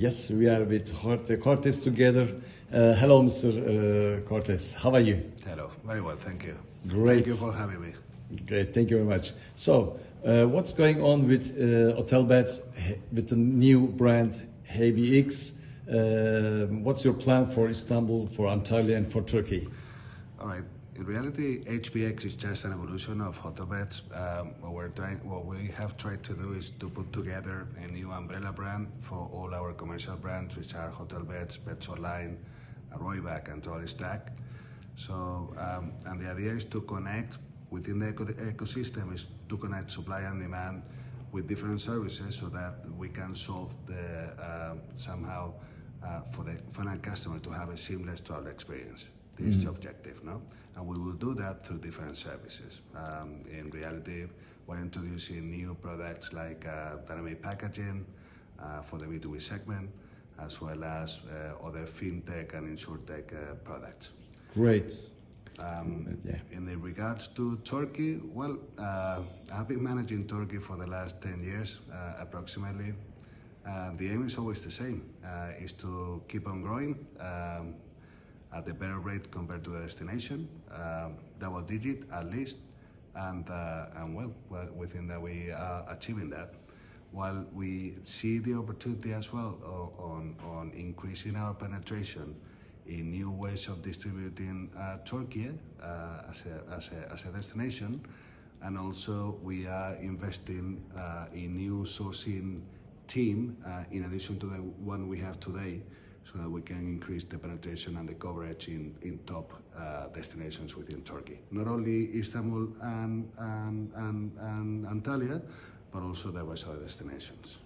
Yes, we are with Jorge Cortes together. Hello, Mr. Cortes. How are you? Hello, very well, thank you. Great. Thank you for having me. Great, thank you very much. So, what's going on with hotel beds with the new brand HBX? What's your plan for Istanbul, for Antalya, and for Turkey? All right. In reality, HBX is just an evolution of hotel beds. What we have tried to do is to put together a new umbrella brand for all our commercial brands, which are hotel beds, Beds Online, Royback, and Trolley Stack. So, and the idea is to connect within the ecosystem, is to connect supply and demand with different services so that we can solve the somehow for the final customer to have a seamless travel experience. This is the objective, no? And we will do that through different services. In reality, we're introducing new products like dynamic packaging for the B2B segment, as well as other fintech and insurtech products. Great. In the regards to Turkey, well, I've been managing Turkey for the last 10 years, approximately. The aim is always the same, is to keep on growing at a better rate compared to the destination, double digit at least, and well, within that we are achieving that. While we see the opportunity as well on increasing our penetration in new ways of distributing Turkey as a destination, and also we are investing in new sourcing team in addition to the one we have today, so that we can increase the penetration and the coverage in top destinations within Turkey. Not only Istanbul and Antalya, but also the rest of the destinations.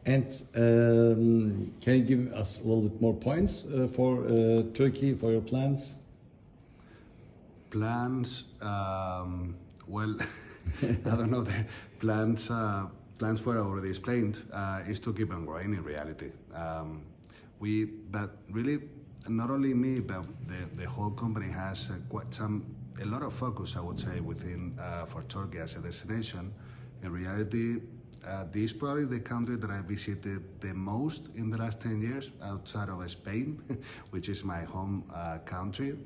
And can you give us a little bit more points for Turkey, for your plans? Plans, well, I don't know, the plans were already explained, is to keep on growing in reality. But really, not only me, but the whole company has a lot of focus, I would say, within for Turkey as a destination. In reality, this is probably the country that I visited the most in the last 10 years outside of Spain, which is my home country.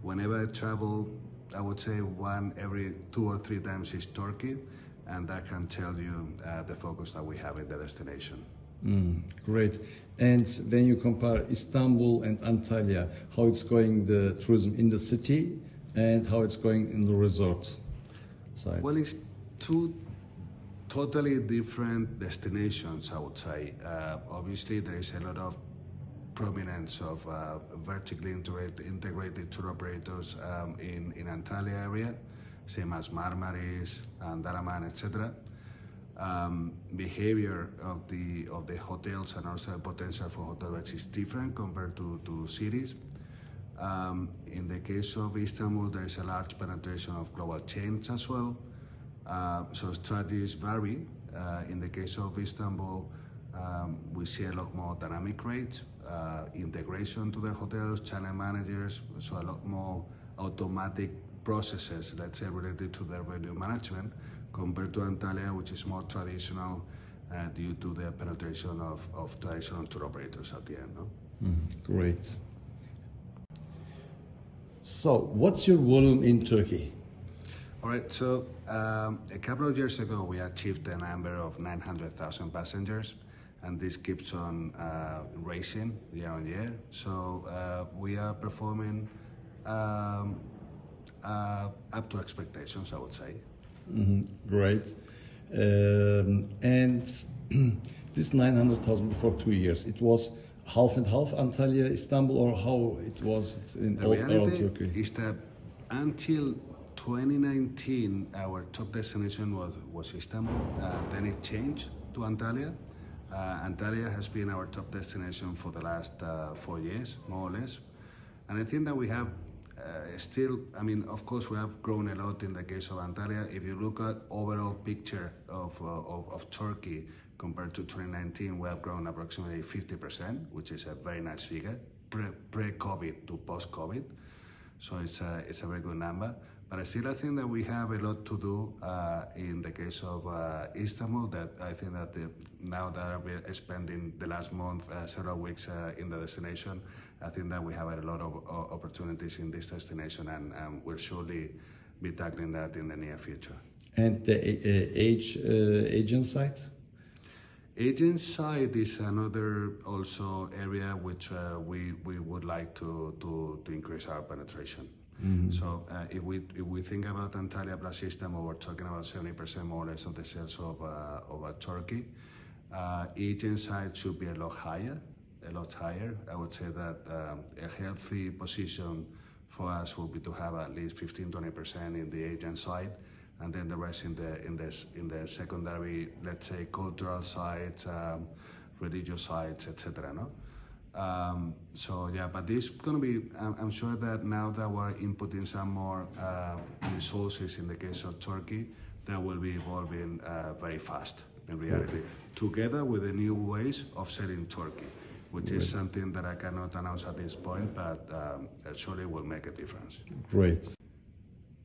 Whenever I travel, I would say one every 2 or 3 times is Turkey. And that can tell you the focus that we have in the destination. Great. And when you compare Istanbul and Antalya, how it's going the tourism in the city and how it's going in the resort side? Well, it's two totally different destinations, I would say. Obviously, there is a lot of prominence of vertically integrated tour operators in Antalya area, same as Marmaris and Dalaman, etc. Behavior of the hotels and also the potential for hotel beds is different compared to cities. In the case of Istanbul, there is a large penetration of global chains as well. So strategies vary. In the case of Istanbul, we see a lot more dynamic rates, integration to the hotels, channel managers, so a lot more automatic processes, let's say, related to their revenue management, compared to Antalya, which is more traditional due to the penetration of traditional tour operators at the end. No? Great. So, what's your volume in Turkey? All right, so a couple of years ago, we achieved a number of 900,000 passengers, and this keeps on rising year on year. So we are performing up to expectations, I would say. Great. And this 900,000 before 2 years, it was half and half Antalya, Istanbul, or how it was in all Turkey? Is that until 2019, our top destination was Istanbul. Then it changed to Antalya. Antalya has been our top destination for the last 4 years, more or less. And I think that we have still, I mean, of course, we have grown a lot in the case of Antalya. If you look at overall picture of Turkey compared to 2019, we have grown approximately 50%, which is a very nice figure, pre-COVID to post-COVID. So it's a very good number. But still, I think that we have a lot to do in the case of Istanbul. That I think that now that we're spending the last month several weeks in the destination, I think that we have a lot of opportunities in this destination, and we'll surely be tackling that in the near future. And the agent side? Agent side is another also area which we would like to increase our penetration. Mm-hmm. So if we think about Antalya Plus system, we're talking about 70% more or less of the sales of Turkey. Agent side should be a lot higher. I would say that a healthy position for us will be to have at least 15-20% in the agent side, and then the rest in the secondary, let's say, cultural sides, religious sides, etc. No? So yeah, but this is going to be, I'm sure that now that we're inputting some more resources in the case of Turkey, that will be evolving very fast in reality, together with the new ways of selling Turkey, which is something that I cannot announce at this point, but surely will make a difference. Great.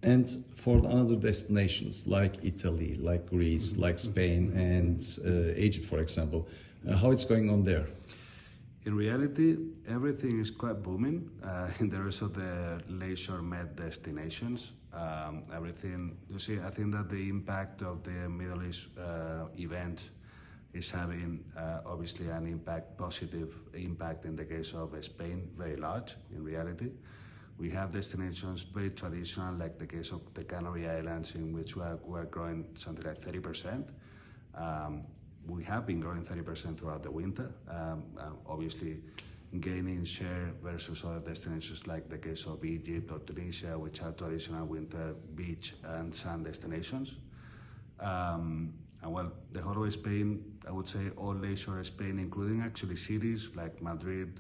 And for the other destinations like Italy, like Greece, like Spain and Egypt, for example, how it's going on there? In reality, everything is quite booming in the rest of the leisure-med destinations. Everything, you see, I think that the impact of the Middle East event is having obviously an impact, positive impact in the case of Spain, very large in reality. We have destinations very traditional, like the case of the Canary Islands, in which we're growing something like 30%. We have been growing 30% throughout the winter, obviously gaining share versus other destinations like the case of Egypt or Tunisia, which are traditional winter beach and sun destinations. And well, the whole of Spain, I would say all leisure Spain, including actually cities like Madrid,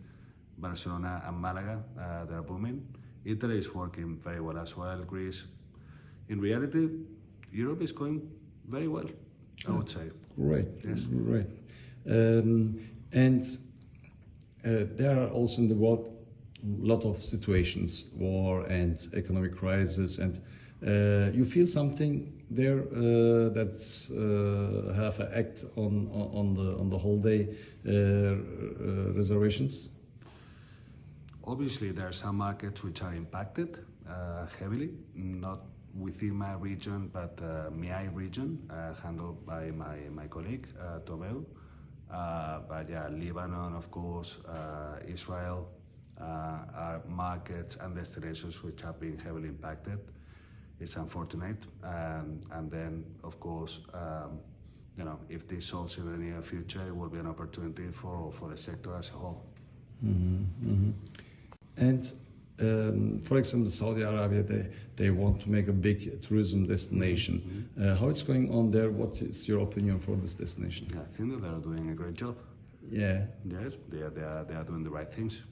Barcelona and Malaga, they're booming. Italy is working very well as well, Greece. In reality, Europe is going very well, I would say. Right, yes. Right. There are also in the world a lot of situations, war and economic crisis, and you feel something there that's have an act on the whole day reservations? Obviously, there are some markets which are impacted heavily, not within my region, but MIAI region, handled by my colleague, Tobeu. But yeah, Lebanon, of course, Israel are markets and destinations which have been heavily impacted. It's unfortunate. And then, of course, you know, if this solves in the near future, it will be an opportunity for the sector as a whole. Mm-hmm, mm-hmm. And for example, Saudi Arabia, they want to make a big tourism destination. Mm-hmm. How it's going on there? What is your opinion for this destination? Yeah, I think that they are doing a great job. Yeah. Yes, they are doing the right things.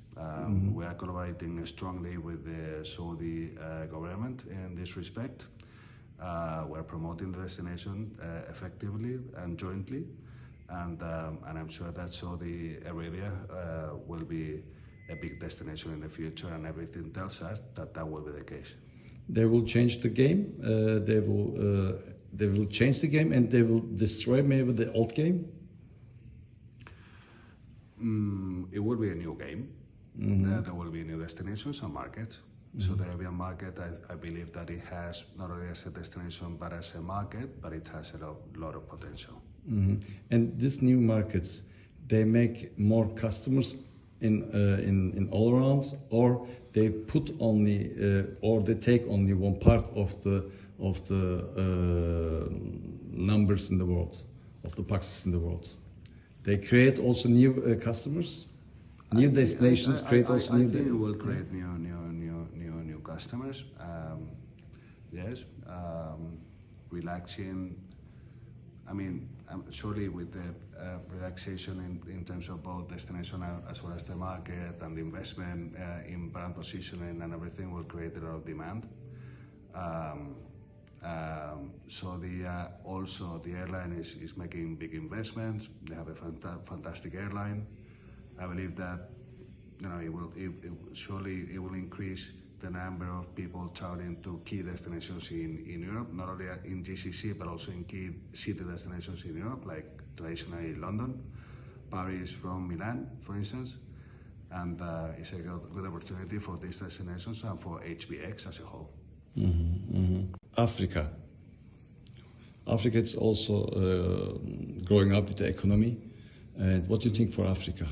We are collaborating strongly with the Saudi government in this respect. We're promoting the destination effectively and jointly, and I'm sure that Saudi Arabia will be a big destination in the future, and everything tells us that that will be the case. They will change the game. They will change the game, and they will destroy maybe the old game. It will be a new game. Mm-hmm. There will be new destinations and markets. Mm-hmm. So the Arabian market, I believe that it has not only as a destination but as a market, but it has a lot of potential. Mm-hmm. And these new markets, they make more customers in all around, or they put only or they take only one part of the numbers in the world, of the boxes in the world. They create also new customers, new destinations. I think it will create new customers. Yes, relaxing. I mean, surely with the relaxation in terms of both destination as well as the market and the investment in brand positioning and everything will create a lot of demand. So also the airline is making big investments. They have a fantastic airline. I believe that, you know, it will surely increase the number of people traveling to key destinations in Europe, not only in GCC, but also in key city destinations in Europe, like traditionally London, Paris, Rome, Milan, for instance. And it's a good opportunity for these destinations and for HBX as a whole. Africa. Africa is also growing up with the economy. And what do you think for Africa?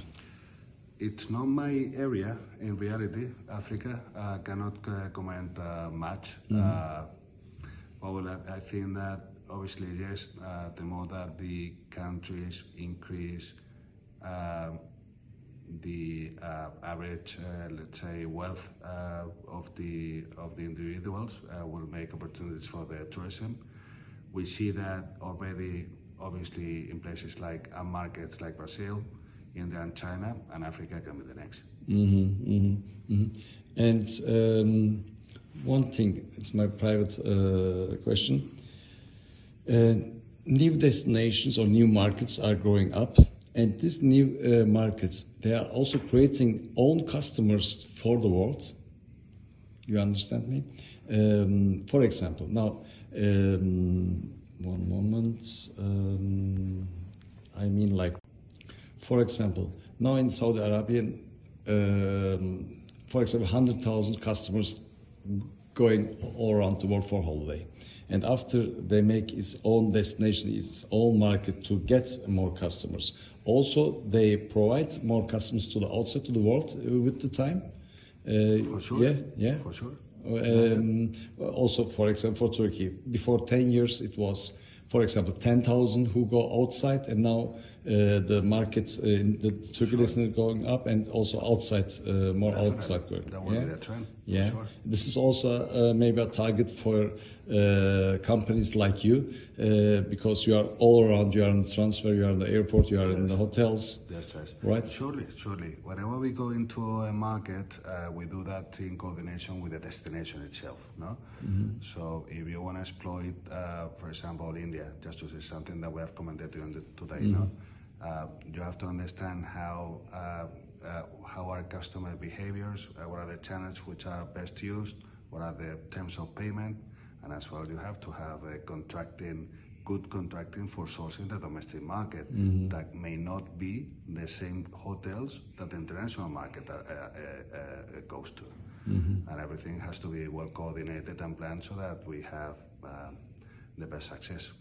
It's not my area in reality. Africa cannot comment much. Well, I think that obviously yes, the more that the countries increase the average, let's say, wealth of the individuals, will make opportunities for the tourism. We see that already, obviously, in places like markets like Brazil, India and China, and Africa can be the next. And one thing, it's my private question. New destinations or new markets are growing up, and these new markets, they are also creating own customers for the world. You understand me? For example, now, one moment, I mean, like, for example, now in Saudi Arabia, for example, 100,000 customers going all around the world for holiday. And after they make its own destination, its own market to get more customers. Also, they provide more customers to the outside, to the world with the time. For sure. Yeah. For sure. Also, for example, for Turkey, before 10 years it was, for example, 10,000 who go outside, and now the market in the Turkey is going up, and also outside, more Definitely. outside going. That will be the trend. Yeah, For sure. this is also maybe a target for companies like you, because you are all around. You are in the transfer, you are in the airport, you are in the hotels. Yes. Right. Surely. Whenever we go into a market, we do that in coordination with the destination itself. No. So if you want to exploit, for example, India, just to say something that we have commented during today, no, you have to understand how are customer behaviors, what are the channels which are best used, what are the terms of payment, and as well you have to have a good contracting for sourcing the domestic market that may not be the same hotels that the international market goes to. And everything has to be well coordinated and planned so that we have the best success.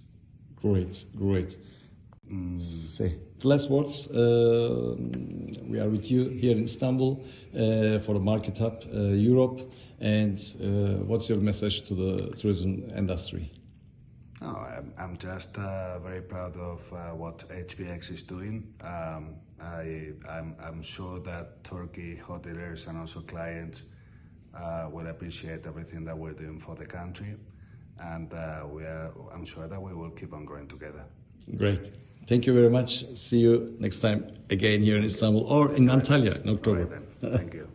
Great. Say, last words. We are with you here in Istanbul for the Market Hub Europe, and what's your message to the tourism industry? I'm just very proud of what HBX is doing. I'm sure that Turkey hoteliers and also clients will appreciate everything that we're doing for the country, and I'm sure that we will keep on growing together. Great. Thank you very much. See you next time again here in Istanbul or in Antalya in October. All right, then. Thank you.